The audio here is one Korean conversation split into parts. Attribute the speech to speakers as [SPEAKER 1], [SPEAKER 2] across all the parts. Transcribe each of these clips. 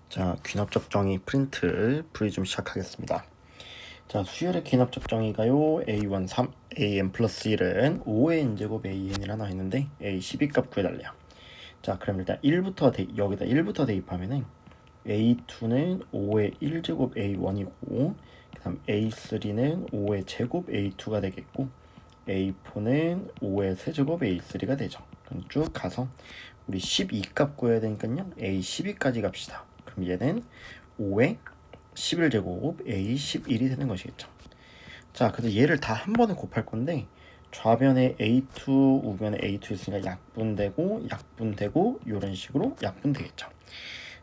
[SPEAKER 1] 자, 귀납적 정의 프린트 풀이 좀 시작하겠습니다. 자, 수열의 귀납적 정의가요. a1 3, an 플러스 1은 5의 n제곱 an이라 나와 있는데 a 12값 구해달래요. 자, 그럼 일단 여기다 1부터 대입하면은 a2는 5의 1제곱 a1이고, 그 다음 a3는 5의 제곱 a2가 되겠고, a4는 5의 세제곱 a3가 되죠. 그럼 쭉 가서 우리 12값 구해야 되니까요. a12까지 갑시다. 그럼 얘는 5의 11제곱 a11이 되는 것이겠죠. 자, 그래서 얘를 다 한 번에 곱할 건데 좌변에 a2, 우변에 a2 있으니까 약분되고 이런 식으로 약분되겠죠.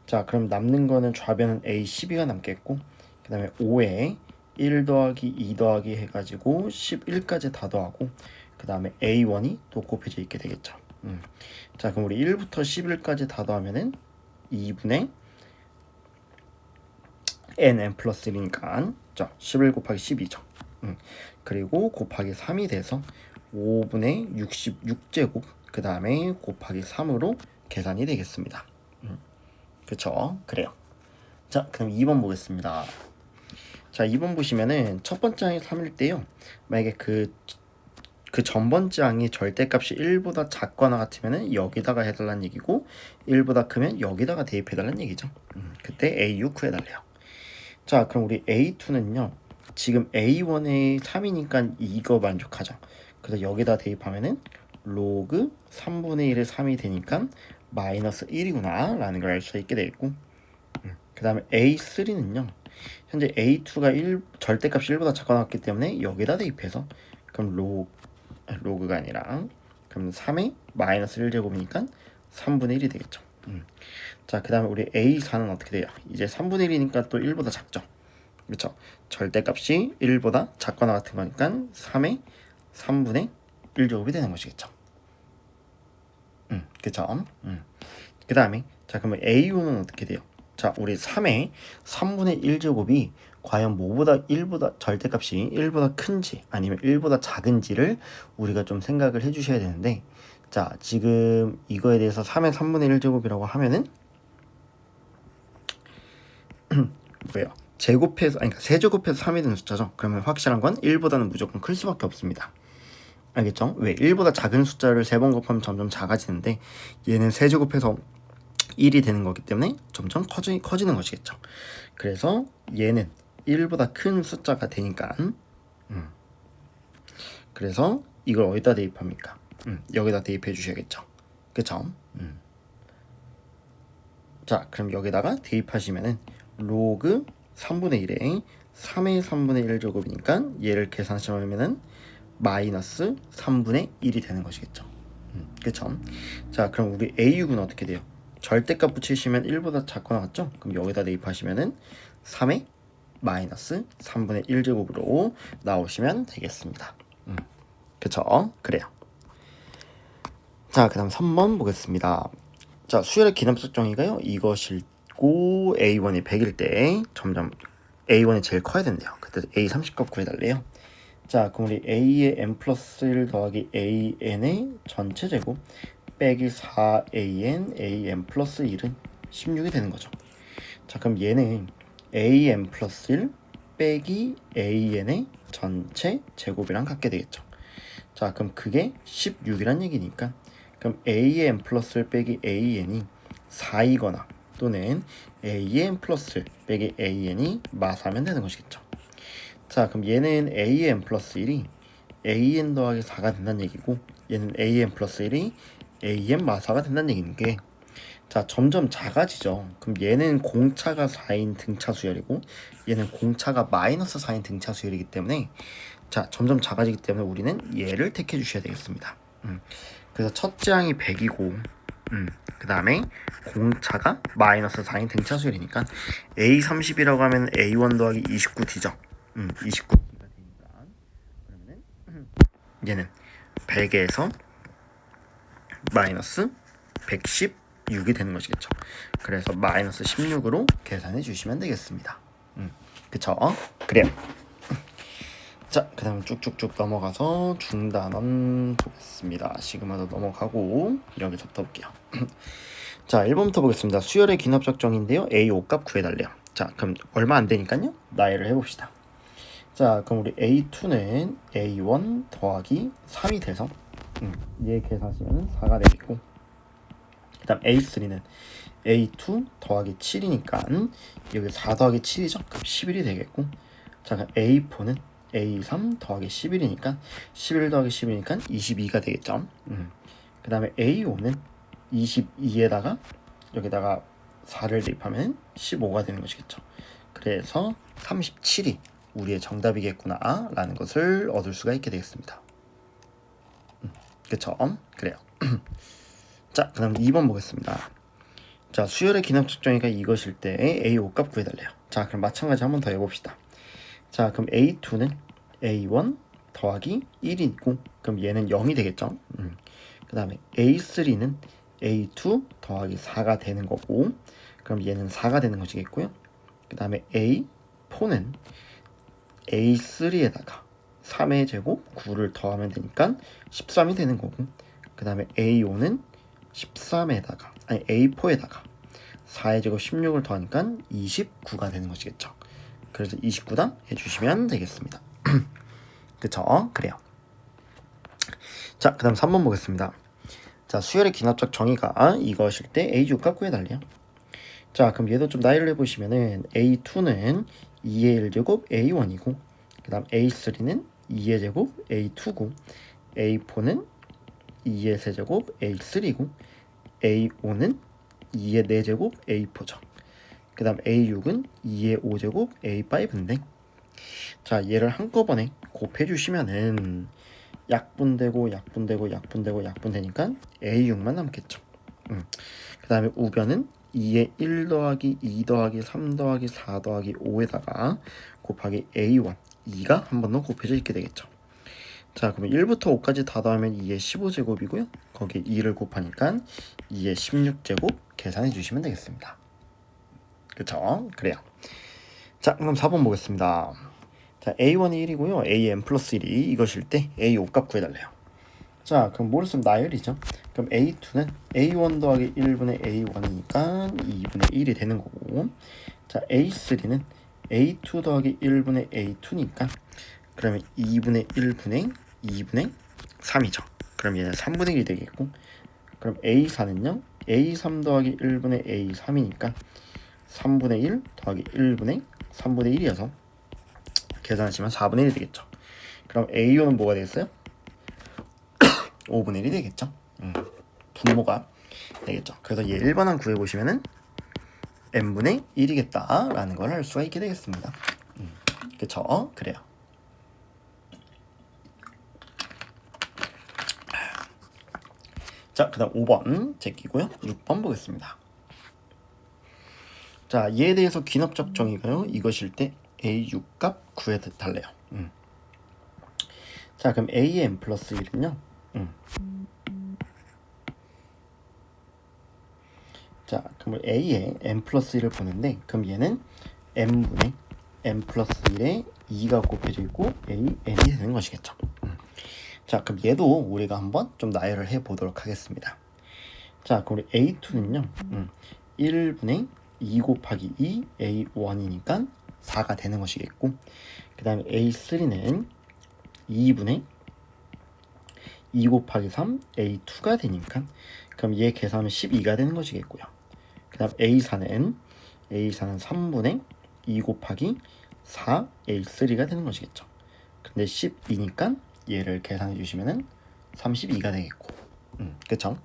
[SPEAKER 1] 자, 그럼 남는 거는 좌변은 a12가 남겠고, 그 다음에 5에 1 더하기 2 더하기 해가지고 11까지 다 더하고, 그 다음에 a1이 또 곱해져 있게 되겠죠. 자, 그럼 우리 1부터 11까지 다 더하면은 2분의 n 플러스 1이니까 11 곱하기 12죠. 그리고 곱하기 3이 돼서 5분의 66제곱, 그 다음에 곱하기 3으로 계산이 되겠습니다. 그쵸? 그래요. 자, 그럼 2번 보겠습니다. 자, 2번 보시면은 첫 번째 항이 3일 때요. 만약에 그 전번째 항이 절대값이 1보다 작거나 같으면은 여기다가 해달라는 얘기고, 1보다 크면 여기다가 대입해달라는 얘기죠. 그때 A6 구해달래요. 자, 그럼 우리 A2는요. 지금 A1에 3이니까 이거 만족하죠. 그래서 여기다 대입하면은 로그 3분의 1의 3이 되니까 마이너스 1이구나 라는 걸 알 수 있게 되겠고, 그 다음에 A3는요. 현재 A2가 절대값이 1보다 작거나 같기 때문에 여기다 대입해서, 그럼 로그가 아니라 그럼 3의 마이너스 1제곱이니까 3분의 1이 되겠죠. 자, 그 다음에 우리 A4는 어떻게 돼요? 이제 3분의 1이니까 또 1보다 작죠. 그렇죠? 절대값이 1보다 작거나 같은 거니까 3의 3분의 1제곱이 되는 것이겠죠. 그렇죠? 그 다음에 자, 그러면 A5는 어떻게 돼요? 자, 우리 3의 3분의 1제곱이 과연 뭐보다 1보다 절대값이 1보다 큰지 아니면 1보다 작은지를 우리가 좀 생각을 해주셔야 되는데, 자, 지금 이거에 대해서 3의 3분의 1제곱이라고 하면은 뭐예요? 제곱해서, 아니, 그러니까 세제곱해서 3이 되는 숫자죠. 그러면 확실한 건 1보다는 무조건 클 수밖에 없습니다. 알겠죠? 왜? 1보다 작은 숫자를 3번 곱하면 점점 작아지는데 얘는 세제곱해서 1이 되는 거기 때문에 점점 커지는 것이겠죠. 그래서 얘는 1보다 큰 숫자가 되니까 그래서 이걸 어디다 대입합니까? 여기다 대입해 주셔야겠죠. 그쵸? 자, 그럼 여기다가 대입하시면은 로그 3분의 1에 3의 3분의 1제곱이니까 얘를 계산하시면은 마이너스 3분의 1이 되는 것이겠죠. 그쵸? 자, 그럼 우리 A6은 어떻게 돼요? 절대값 붙이시면 1보다 작거나 같죠? 그럼 여기다 대입하시면은 3의 마이너스 3분의 1제곱으로 나오시면 되겠습니다. 그쵸? 그래요. 자, 그 다음 3번 보겠습니다. 자, 수열의 기납적 정의가요. 이것이고 A1이 100일 때 점점 A1이 제일 커야 된대요. 그때 A 30값 구해달래요. 자, 그럼 우리 A의 n 플러스 1 더하기 AN의 전체 제곱 빼기 4AN AN 플러스 1은 16이 되는 거죠. 자, 그럼 얘는 AN 플러스 1 빼기 AN의 전체 제곱이랑 같게 되겠죠. 자, 그럼 그게 16이란 얘기니까, 그럼 AN 플러스 1 빼기 AN이 4이거나 또는 AN 플러스 1 빼기 AN이 마사하면 되는 것이겠죠. 자, 그럼 얘는 AN 플러스 1이 AN 더하기 4가 된다는 얘기고, 얘는 AN 플러스 1이 AN 마사가 된다는 얘기인 게, 자, 점점 작아지죠. 그럼 얘는 공차가 4인 등차 수열이고 얘는 공차가 마이너스 4인 등차 수열이기 때문에, 자, 점점 작아지기 때문에 우리는 얘를 택해 주셔야 되겠습니다. 그래서 첫째 항이 100이고 그 다음에 공차가 마이너스 4인 등차 수열이니까 A30이라고 하면 A1 더하기 29D죠. 29D가 되니까 그러면은 얘는 100에서 마이너스 116이 되는 것이겠죠. 그래서 마이너스 16으로 계산해 주시면 되겠습니다. 그쵸? 그래요. 자, 그 다음 쭉쭉쭉 넘어가서 중단원 보겠습니다. 시그마도 넘어가고 여기서부터 볼게요. 자, 1번부터 보겠습니다. 수열의 기납작정인데요. A5 값 구해달래요. 자, 그럼 얼마 안 되니까요. 나열을 해봅시다. 자, 그럼 우리 A2는 A1 더하기 3이 돼서 얘 계산하시면 4가 되겠고, 그 다음 A3는 A2 더하기 7이니까 여기 4 더하기 7이죠. 그럼 11이 되겠고, 자, 그럼 A4는 A3 더하기 11이니까 11 더하기 11이니까 22가 되겠죠. 그 다음에 A5는 22에다가 여기다가 4를 대입하면 15가 되는 것이겠죠. 그래서 37이 우리의 정답이겠구나 라는 것을 얻을 수가 있게 되겠습니다. 그쵸? 그래요. 자, 그 다음 2번 보겠습니다. 자, 수열의 기납측정이가 이것일 때 A5 값 구해달래요. 자, 그럼 마찬가지 한 번 더 해봅시다. 자, 그럼 A2는 A1 더하기 1이고, 그럼 얘는 0이 되겠죠. 그 다음에 A3는 A2 더하기 4가 되는 거고, 그럼 얘는 4가 되는 것이겠고요. 그 다음에 A4는 A3에다가 3의 제곱 9를 더하면 되니까 13이 되는 거고, 그 다음에 A5는 13에다가 A4에다가 4의 제곱 16을 더하니까 29가 되는 것이겠죠. 그래서 29다 해주시면 되겠습니다. 그쵸? 그래요. 자, 그 다음 3번 보겠습니다. 자, 수열의 기납적 정의가 이것일 때 A6 값 구해달래요. 자, 그럼 얘도 좀 나열을 해보시면은 A2는 2의 1제곱 A1이고, 그 다음 A3는 2의 제곱 A2고, A4는 2의 세제곱 A3고, A5는 2의 4제곱 A4죠. 그 다음 A6은 2의 5제곱 A5인데, 자, 얘를 한꺼번에 곱해주시면은 약분되고 약분되고 약분되고 약분되니까 A6만 남겠죠. 그 다음에 우변은 2의 1 더하기 2 더하기 3 더하기 4 더하기 5에다가 곱하기 A1 2가 한 번 더 곱해져 있게 되겠죠. 자, 그러면 1부터 5까지 다 더하면 2의 15제곱이고요. 거기에 2를 곱하니까 2의 16제곱 계산해 주시면 되겠습니다. 그쵸? 그래요. 자, 그럼 4번 보겠습니다. 자, A1이 1이고요. AN 플러스 1이 이것일 때 A5 값 구해달래요. 자, 그럼 뭐를 쓰면 나열이죠. 그럼 A2는 A1 더하기 1분의 A1이니까 2분의 1이 되는 거고, 자, A3는 A2 더하기 1분의 A2니까 그러면 2분의 1분의 2분의 3이죠. 그럼 얘는 3분의 1이 되겠고, 그럼 A4는요 A3 더하기 1분의 A3이니까 3분의 1 더하기 1분의 3분의 1이어서 계산하시면 4분의 1이 되겠죠. 그럼 A5는 뭐가 되겠어요? 5분의 1이 되겠죠. 분모가 되겠죠. 그래서 얘 1번항 구해보시면은 n분의 1이겠다 라는 걸 알 수가 있게 되겠습니다. 그쵸? 그래요. 자, 그 다음 5번 제끼고요. 6번 보겠습니다. 자, 얘에 대해서 기납적 정의가요 이것일 때 A6 값 구해달래요. 자, 그럼 A의 n 플러스 1은요 자, 그럼 A의 n 플러스 1을 보는데, 그럼 얘는 n분의 n 플러스 1에 2가 곱해져 있고 A n이 되는 것이겠죠. 자, 그럼 얘도 우리가 한번 좀 나열을 해 보도록 하겠습니다. 자, 그럼 우리 A2는요 1분의 2 곱하기 2 A1이니까 4가 되는 것이겠고, 그 다음에 A3는 2분의 2 곱하기 3 A2가 되니까 그럼 얘 계산하면 12가 되는 것이겠고요. 그 다음 A4는 3분의 2 곱하기 4 A3가 되는 것이겠죠. 근데 12니까 얘를 계산해 주시면은 32가 되겠고, 그쵸?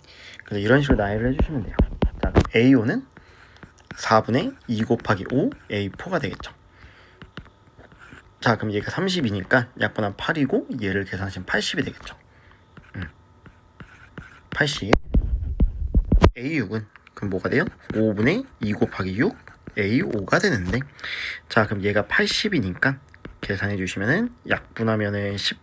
[SPEAKER 1] 그래서 이런 식으로 나열을 해주시면 돼요. 자, 그럼 A5는 4분의 2 곱하기 5 A4가 되겠죠. 자, 그럼 얘가 30이니까 약분한 8이고 얘를 계산하시면 80이 되겠죠. 80. A6은 그럼 뭐가 돼요? 5분의 2 곱하기 6 A5가 되는데, 자, 그럼 얘가 80이니까 계산해 주시면은 약분하면은 10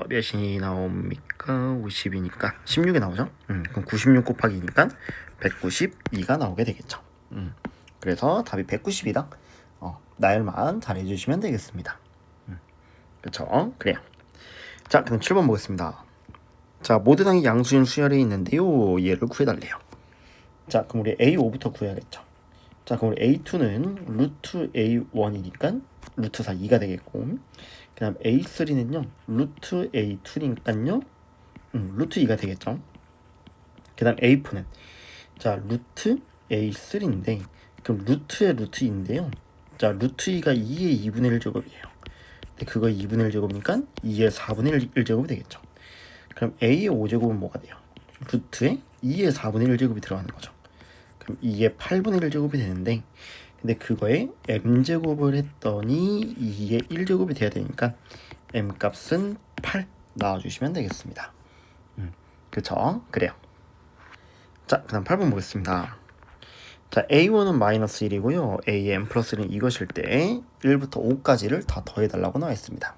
[SPEAKER 1] 몇이 나옵니까? 50이니까 16이 나오죠? 그럼 96 곱하기 2니까 192가 나오게 되겠죠. 그래서 답이 190이다. 나열만 잘 해주시면 되겠습니다. 그쵸? 그래요. 자, 그럼 7번 보겠습니다. 자, 모든 항이 양수인 수열에 있는데요. 얘를 구해달래요. 자, 그럼 우리 A5부터 구해야겠죠. 자, 그럼 우리 A2는 루트 A1이니까 루트 4 2가 되겠고, 그 다음 A3는요 루트 A2니까요 루트 2가 되겠죠. 그 다음 A4는 자 루트 A3인데 그럼 루트의 루트 2인데요. 자 루트 2가 2의 2분의 1 제곱이에요. 근데 그거 2분의 1 제곱이니까 2의 4분의 1 제곱이 되겠죠. 그럼 A의 5제곱은 뭐가 돼요? 루트에 2의 4분의 1 제곱이 들어가는 거죠. 그럼 2의 8분의 1 제곱이 되는데 근데 그거에 m제곱을 했더니 2의 1제곱이 돼야 되니까 m값은 8 나와주시면 되겠습니다. 그쵸? 그래요. 자, 그 다음 8번 보겠습니다. 자, A1은 마이너스 1이고요. A의 m 플러스 1은 이것일 때 1부터 5까지를 다 더해달라고 나와 있습니다.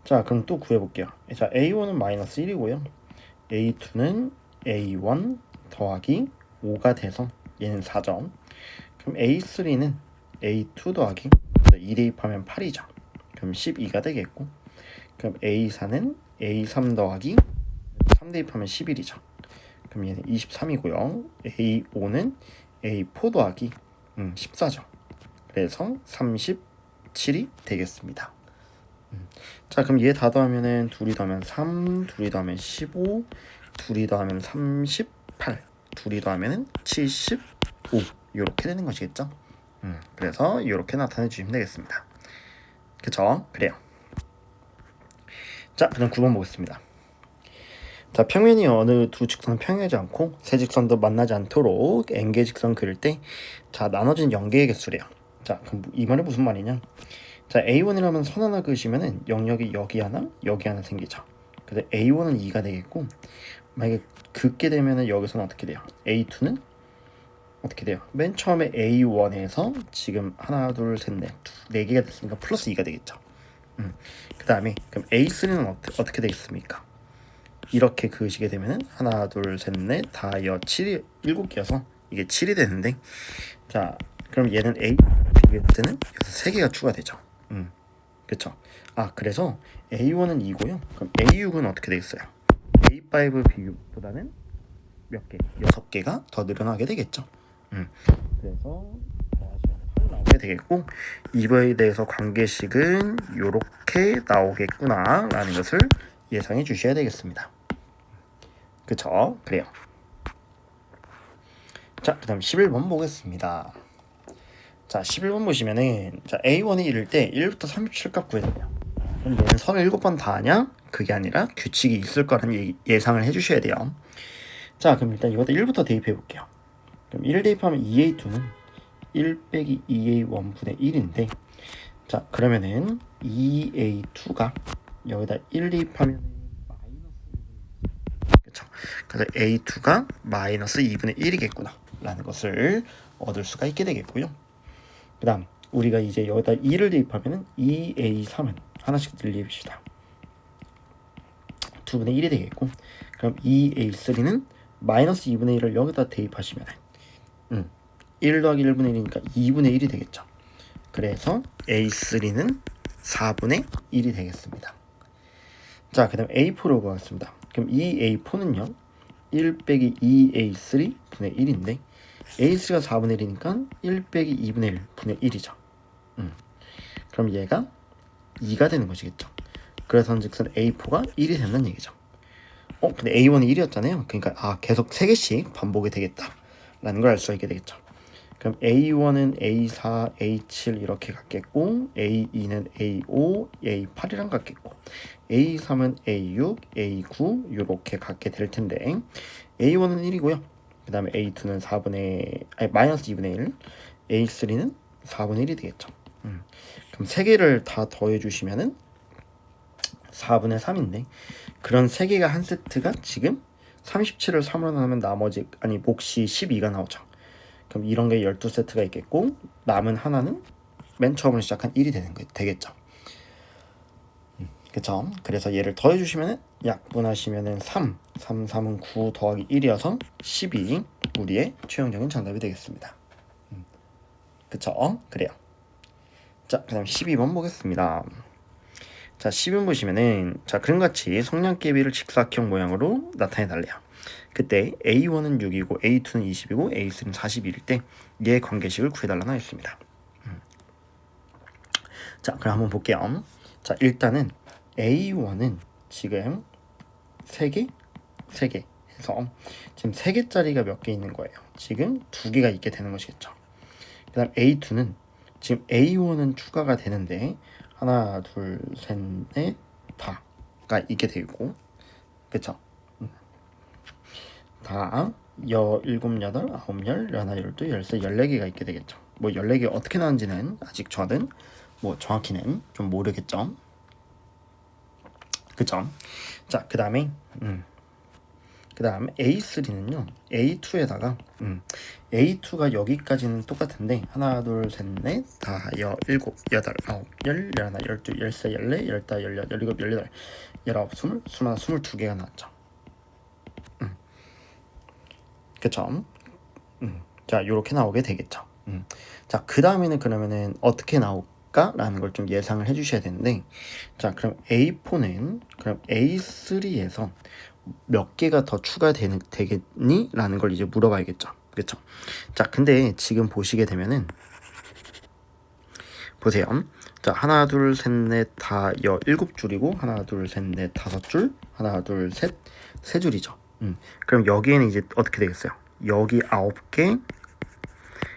[SPEAKER 1] 자, 그럼 또 구해볼게요. 자, A1은 마이너스 1이고요. A2는 A1 더하기 5가 돼서 얘는 4점. 그럼 A3는 A2 더하기 2 대입하면 8이죠. 그럼 12가 되겠고, 그럼 A4는 A3 더하기 3 대입하면 11이죠. 그럼 얘는 23이고요. A5는 A4 더하기 14죠. 그래서 37이 되겠습니다. 자, 그럼 얘 다 더하면은 둘이 더하면 3, 둘이 더하면 15, 둘이 더하면 38, 둘이 더하면은 75 이렇게 되는 것이겠죠. 그래서 이렇게 나타내 주시면 되겠습니다. 그쵸? 그래요. 자, 그럼 9번 보겠습니다. 자, 평면이 어느 두 직선은 평행하지 않고 세 직선도 만나지 않도록 n개 직선 그릴 때 자, 나눠진 0개의 개수래요. 자, 그럼 이 말이 무슨 말이냐? 자, A1이라면 선 하나 그으시면은 영역이 여기 하나 생기죠. 그래서 A1은 2가 되겠고 만약에 긋게 되면은 여기서는 어떻게 돼요? A2는 어떻게 돼요? 맨 처음에 A1에서 지금 하나, 둘, 셋, 넷, 네 개가 됐으니까 플러스 2가 되겠죠. 그 다음에 그럼 A3는 어떻게 되겠습니까? 이렇게 그으시게 되면은 하나, 둘, 셋, 넷, 다여 7이 7개여서 이게 7이 되는데 자, 그럼 얘는 A 비교할 때는 여기서 3개가 추가되죠. 그쵸? 아, 그래서 A1은 2고요. 그럼 A6은 어떻게 되겠어요? A5 비교보다는 몇 개? 6개가 더 늘어나게 되겠죠. 그래서 8 나오게 되겠고 이거에 대해서 관계식은 이렇게 나오겠구나 라는 것을 예상해 주셔야 되겠습니다. 그쵸? 그래요. 자, 그 다음 11번 보겠습니다. 자, 11번 보시면은 자, A1이 이럴 때 1부터 37값 구해야 돼요. 그럼 얘는 선을 7번 다 하냐? 그게 아니라 규칙이 있을 거라는 예상을 해주셔야 돼요. 자, 그럼 일단 이것도 1부터 대입해 볼게요. 그럼 1 대입하면 2A2는 1 빼기 2A1분의 1인데 자, 그러면은 2A2가 여기다 1 대입하면 그쵸? 그래서 A2가 마이너스 2분의 1이겠구나 라는 것을 얻을 수가 있게 되겠고요. 그 다음 우리가 이제 여기다 2를 대입하면 2A3은 하나씩 늘려봅시다. 2분의 1이 되겠고 그럼 2A3는 마이너스 2분의 1을 여기다 대입하시면 1 더하기 1분의 1이니까 2분의 1이 되겠죠. 그래서 A3는 4분의 1이 되겠습니다. 자, 그 다음 A4로 가겠습니다. 그럼 이 A4는요 1 빼기 2A3 분의 1인데 A3가 4분의 1이니까 1 빼기 2분의 1 분의 1이죠. 그럼 얘가 2가 되는 것이겠죠. 그래서 즉슨 A4가 1이 된다는 얘기죠. 근데 A1이 1이었잖아요. 그러니까 계속 3개씩 반복이 되겠다 라는 걸 알 수 있게 되겠죠. 그럼 A1은 A4, A7 이렇게 같겠고 A2는 A5, A8이랑 같겠고 A3은 A6, A9 이렇게 같게 될 텐데 A1은 1이고요. 그 다음에 A2는 마이너스 2분의 1, A3는 4분의 1이 되겠죠. 그럼 3개를 다 더해주시면은 4분의 3인데 그런 3개가 한 세트가 지금 37을 3으로 나누면 몫이 12가 나오죠. 그럼 이런 게 12세트가 있겠고 남은 하나는 맨 처음으로 시작한 1이 되겠죠. 그쵸? 그래서 얘를 더해주시면 약분하시면은 3은 9 더하기 1이어서 12 우리의 최종적인 정답이 되겠습니다. 그쵸? 그래요. 자, 그 다음 12번 보겠습니다. 자 10번 보시면은 자 그림같이 성량계비를 직사각형 모양으로 나타내 달래요. 그때 A1은 6이고 A2는 20이고 A3는 41일 때 얘 관계식을 구해달라고 했습니다. 자 그럼 한번 볼게요. 자 일단은 A1은 지금 3개 해서 지금 3개짜리가 몇 개 있는 거예요. 지금 2개가 있게 되는 것이겠죠. 그 다음 A2는 지금 A1은 추가가 되는데 하나 둘 셋 넷 다가 있게 되고 그쵸? 다 일곱 여덟 아홉 열 열하나 열둘 열세 14개가 있게 되겠죠. 뭐 14개 어떻게 나는지는 아직 저는 뭐 정확히는 좀 모르겠죠. 그쵸? 자 그 다음에 그 다음 A3는요 A2에다가 A2가 여기까지는 똑같은데 하나 둘 셋 넷 다 일곱 여덟 아홉 열 열하나 열둘 열세 열네 열다 열여덟 열일곱 열여덟 열아홉 스물 스물하나 22개가 나왔죠. 그쵸? 자 요렇게 나오게 되겠죠. 자 그 다음에는 그러면은 어떻게 나올까라는 걸 좀 예상을 해주셔야 되는데 자 그럼 A4는 그럼 A3에서 몇 개가 더 되겠니? 라는 걸 이제 물어봐야겠죠. 그쵸? 자 근데 지금 보시게 되면은 보세요. 자 하나 둘 셋 넷 다 7줄이고 하나 둘 셋 넷 5줄 하나 둘 셋 3줄이죠. 그럼 여기에는 이제 어떻게 되겠어요? 여기 9개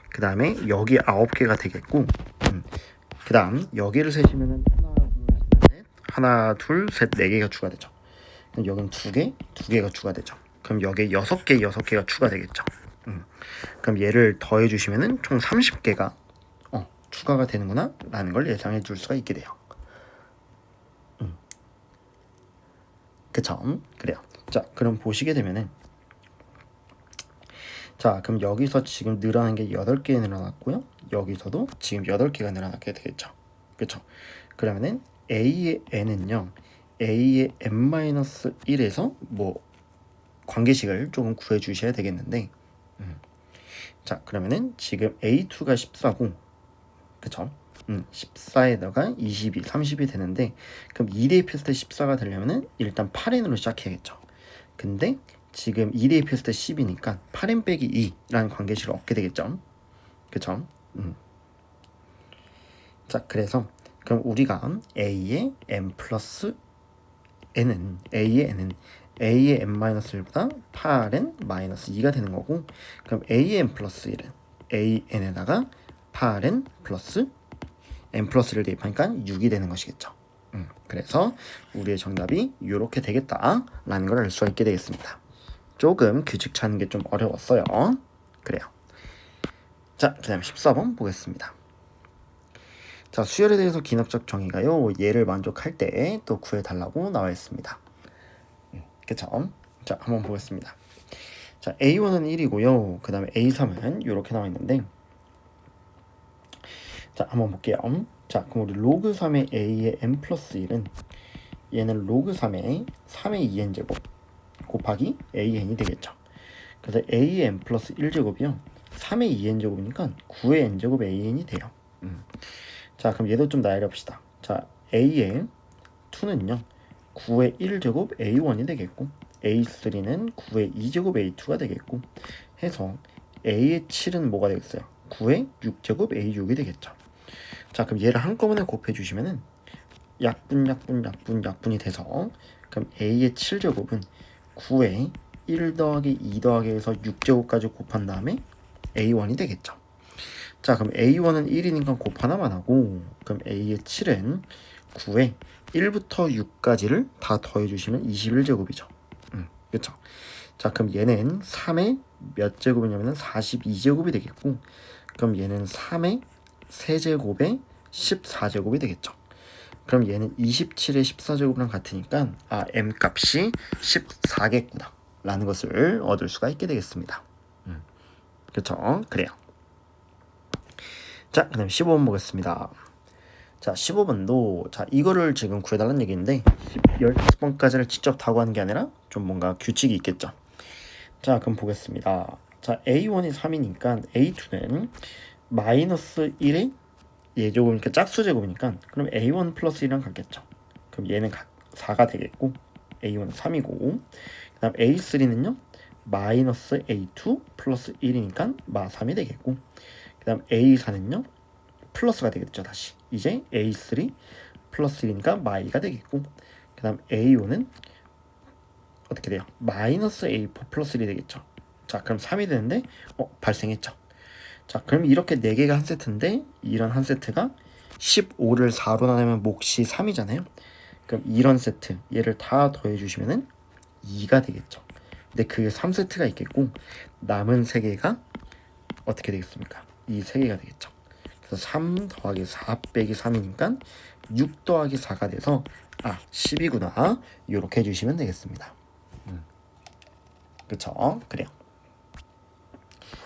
[SPEAKER 1] 그 다음에 여기 9개가 되겠고 그 다음 여기를 세시면은 하나 둘 셋 4개가 추가되죠. 그럼 여긴 2개가 추가되죠. 그럼 여기에 6개가 추가되겠죠. 그럼 얘를 더해 주시면은 총 30개가 추가가 되는구나 라는 걸 예상해 줄 수가 있게 돼요. 그쵸? 그래요. 자 그럼 보시게 되면은 자 그럼 여기서 지금 늘어난 게 8개 늘어났고요. 여기서도 지금 8개가 늘어나게 되겠죠. 그쵸? 그러면은 A의 n은요 A의 n-1에서 뭐 관계식을 조금 구해 주셔야 되겠는데 자 그러면은 지금 A2가 14고 그쵸? 14에다가 22, 30이 되는데 그럼 2 대입했을 때 14가 되려면은 일단 8n으로 시작해야겠죠. 근데 지금 2 대입했을 때 10이니까 8n 빼기 2라는 관계식을 얻게 되겠죠. 그쵸? 자 그래서 그럼 우리가 A의 n 플러스 n은 A의 n-1보다 8n 마이너스 2가 되는 거고 그럼 A의 n 플러스 1은 AN에다가 8n 플러스 n 플러스 1을 대입하니까 6이 되는 것이겠죠. 그래서 우리의 정답이 이렇게 되겠다라는 걸 알 수가 있게 되겠습니다. 조금 규칙 찾는 게 좀 어려웠어요. 그래요. 자, 그 다음 14번 보겠습니다. 자, 수열에 대해서 기납적 정의가요. 얘를 만족할 때 또 구해달라고 나와 있습니다. 그쵸? 자, 한번 보겠습니다. 자, A1은 1이고요. 그 다음에 A3은 이렇게 나와 있는데 자, 한번 볼게요. 자, 그럼 우리 로그 3의 A의 n 플러스 1은 얘는 로그 3의 3의 2n 제곱 곱하기 AN이 되겠죠. 그래서 A의 n 플러스 1제곱이요. 3의 2n 제곱이니까 9의 n 제곱 AN이 돼요. 자, 그럼 얘도 좀 나열해 봅시다. 자, A의 2는요. 9의 1제곱 A1이 되겠고 A3는 9의 2제곱 A2가 되겠고 해서 A의 7은 뭐가 되겠어요? 9의 6제곱 A6이 되겠죠. 자 그럼 얘를 한꺼번에 곱해 주시면은 약분이 돼서 그럼 A의 7제곱은 9의 1 더하기 2 더하기 해서 6제곱까지 곱한 다음에 A1이 되겠죠. 자 그럼 A1은 1이니까 곱 하나만 하고 그럼 A의 7은 9의 1부터 6까지를 다 더해 주시면 21제곱이죠. 그렇죠. 자 그럼 얘는 3의 몇 제곱이냐면 42제곱이 되겠고 그럼 얘는 3의 세제곱에 14제곱이 되겠죠. 그럼 얘는 27의 14제곱이랑 같으니까 m 값이 14겠구나 라는 것을 얻을 수가 있게 되겠습니다. 그렇죠? 그래요. 자, 그 다음 15번 보겠습니다. 자, 15번도 자 이거를 지금 구해달라는 얘기인데 15번까지를 직접 타고 하는 게 아니라 좀 뭔가 규칙이 있겠죠. 자, 그럼 보겠습니다. 자, A1이 3이니까 A2는 마이너스 1의 예제곱이니까 짝수 제곱이니까 그럼 A1 플러스 1이랑 같겠죠. 그럼 얘는 각 4가 되겠고 A1은 3이고 그 다음 A3는요 마이너스 A2 플러스 1이니까 마3이 되겠고 그 다음 A4는요 플러스가 되겠죠. 다시 이제 A3 플러스 1이니까 마이가 되겠고 그 다음 A5는 어떻게 돼요? 마이너스 A4 플러스 1이 되겠죠. 자 그럼 3이 되는데 발생했죠. 자 그럼 이렇게 4개가 한 세트인데 이런 한 세트가 15를 4로 나누면 몫이 3이잖아요. 그럼 이런 세트 얘를 다 더해 주시면은 2가 되겠죠. 근데 그게 3세트가 있겠고 남은 3개가 어떻게 되겠습니까? 이 3개가 되겠죠. 그래서 3 더하기 4 빼기 3이니까 6 더하기 4가 돼서 10이구나 이렇게 해주시면 되겠습니다. 그쵸? 그래요.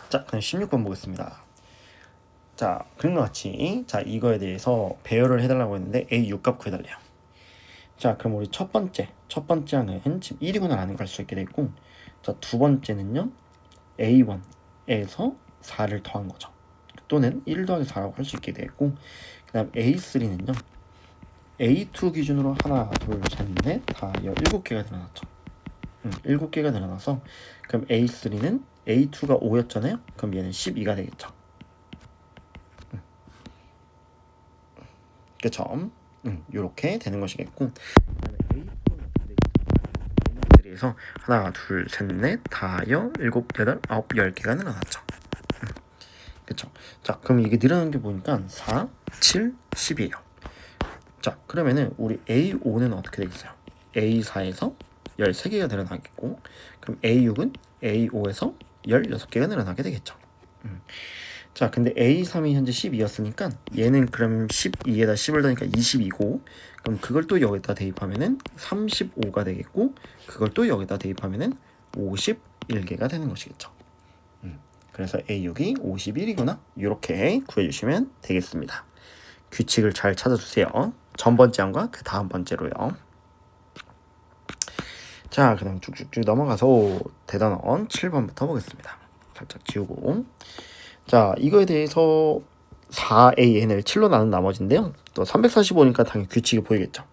[SPEAKER 1] 자 그럼 16번 보겠습니다. 자 그림과 같이 자 이거에 대해서 배열을 해달라고 했는데 A 6값 구해달래요. 자 그럼 우리 첫 번째 항은 지금 1이구나 라는 걸 알 수 있게 되고 자 두 번째는요 A1에서 4를 더한 거죠. 또는 1 더하기 4라고 할 수 있게 되고 그 다음 A3는요 A2 기준으로 하나 둘셋넷 다 7개가 늘어났죠. 7개가 늘어나서 그럼 A3는 A2가 5였잖아요. 그럼 얘는 12가 되겠죠. 그쵸? 요렇게 되는 것이겠고 A4에서 하나 둘셋넷 다여 7, 8, 9, 10개가 늘어났죠. 그쵸? 자 그럼 이게 늘어나는 게 보니까 4, 7, 10이에요. 자 그러면은 우리 A5는 어떻게 되겠어요? A4에서 13개가 늘어나겠고 그럼 A6은 A5에서 16개가 늘어나게 되겠죠. 자 근데 A3이 현재 12였으니까 얘는 그럼 12에다 10을 더니까 22고 그럼 그걸 또 여기다 대입하면은 35가 되겠고 그걸 또 여기다 대입하면은 51개가 되는 것이겠죠. 그래서 A6이 51이구나 이렇게 구해주시면 되겠습니다. 규칙을 잘 찾아주세요. 전 번째 항과 그 다음 번째로요. 자 그다음 쭉쭉쭉 넘어가서 대단원 7번부터 보겠습니다. 살짝 지우고 자 이거에 대해서 4AN을 7로 나눈 나머지인데요. 또 345니까 당연히 규칙이 보이겠죠.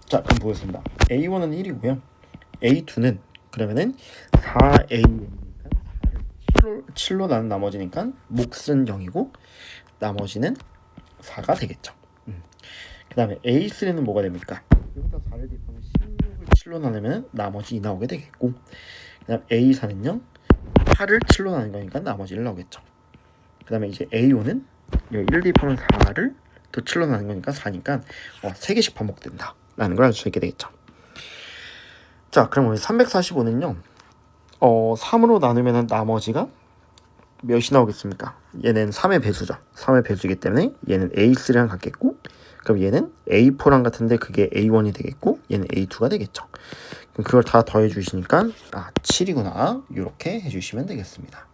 [SPEAKER 1] 자 그럼 보겠습니다. A1은 1이고요. A2는 그러면은 4AN이니까 7로 나눈 나머지니까 몫은 0이고 나머지는 4가 되겠죠. 그 다음에 A3는 뭐가 됩니까? 여기다 4를 대입하면 16을 7로 나누면 나머지 2 나오게 되겠고 그 다음 A4는요 8을 7로 나눈 거니까 나머지 1 나오겠죠. 그 다음에 이제 A5는 1 대입하면 4를 또 7로 나눈 거니까 4니까 3개씩 반복된다 라는 걸 알 수 있게 되겠죠. 자 그럼 우리 345는요 3으로 나누면 나머지가 몇이 나오겠습니까? 얘는 3의 배수죠. 3의 배수이기 때문에 얘는 A3랑 같겠고 그럼 얘는 A4랑 같은데 그게 A1이 되겠고 얘는 A2가 되겠죠. 그럼 그걸 다 더해 주시니까 7이구나 이렇게 해주시면 되겠습니다.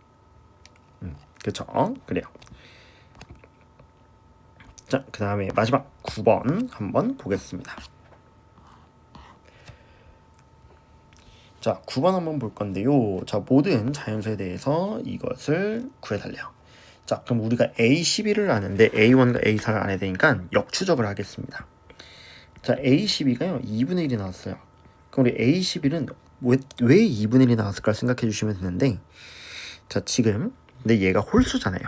[SPEAKER 1] 그렇죠? 그래요. 자, 그 다음에 마지막 9번 한번 보겠습니다. 자, 9번 한번 볼 건데요. 자, 모든 자연수에 대해서 이것을 구해달래요. 자, 그럼 우리가 A12를 아는데 A1과 A4를 안 해야 되니까 역추적을 하겠습니다. 자, A12가요 2분의 1이 나왔어요. 그럼 우리 A11은 왜 2분의 1이 나왔을까 생각해 주시면 되는데 자, 지금 근데 얘가 홀수잖아요.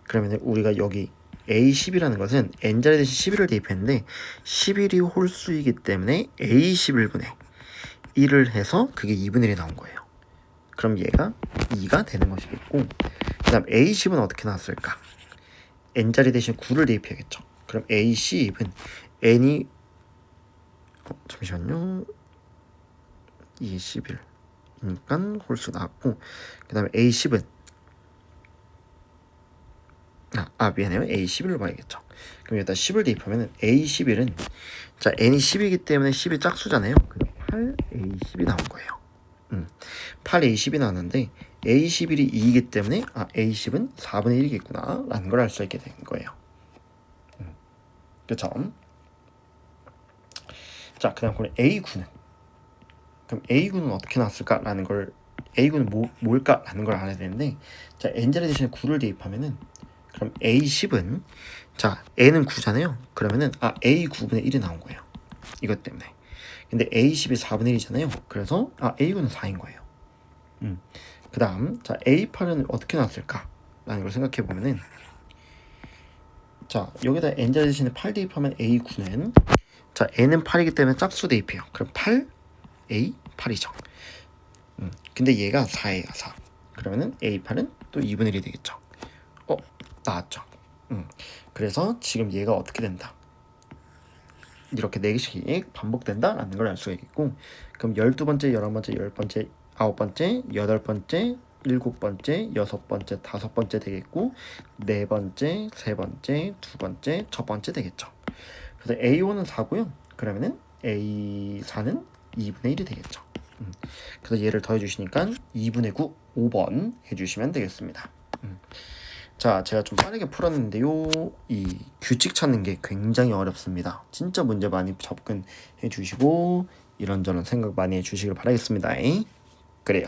[SPEAKER 1] 그러면 우리가 여기 A10이라는 것은 n자리 대신 11을 대입했는데 11이 홀수이기 때문에 A11분의 1을 해서 그게 2분의 1이 나온 거예요. 그럼 얘가 2가 되는 것이겠고 그 다음 A10은 어떻게 나왔을까? n자리 대신 9를 대입해야겠죠. 그럼 A10은 n이 잠시만요. 21이니까 홀수 나왔고 그 다음에 A10은 미안해요. A11로 봐야겠죠. 그럼 여기다 10을 대입하면 A11은 자 n이 10이기 때문에 10이 짝수잖아요. 그럼 8A10이 나온 거예요. 8A10이 나왔는데 A11이 2이기 때문에 A10은 4분의 1이겠구나 라는 걸 알 수 있게 된 거예요. 그렇죠? 자, 그 다음 A9는 그럼 A9는 어떻게 나왔을까라는 걸 A9는 뭘까라는 걸 알아야 되는데 자 n자리 대신에 9를 대입하면은 그럼 A10은 자, N은 9잖아요. 그러면은 A 9분의 1이 나온 거예요. 이것 때문에. 근데 A 10이 4분의 1이잖아요. 그래서 A 9는 4인 거예요. 그 다음, 자, A 8은 어떻게 나왔을까? 라는 걸 생각해 보면은, 자, 여기다 N자 대신에 8 대입하면 A 9는, 자, N은 8이기 때문에 짝수 대입해요. 그럼 8, A 8이죠. 근데 얘가 4예요, 4. 그러면은 A 8은 또 2분의 1이 되겠죠. 나왔죠. 그래서 지금 얘가 어떻게 된다? 이렇게 4개씩 반복된다라는 걸 알 수가 있겠고, 그럼 12번째, 11번째, 10번째, 9번째, 8번째, 7번째, 6번째, 5번째 되겠고, 4번째, 3번째, 2번째, 첫 번째 되겠죠. 그래서 A1은 4고요. 그러면은 A4는 2분의 1이 되겠죠. 그래서 얘를 더해 주시니까 2분의 9, 5번 해주시면 되겠습니다. 자, 제가 좀 빠르게 풀었는데요. 이 규칙 찾는 게 굉장히 어렵습니다. 진짜 문제 많이 접근해 주시고 이런저런 생각 많이 해 주시길 바라겠습니다. 그래요.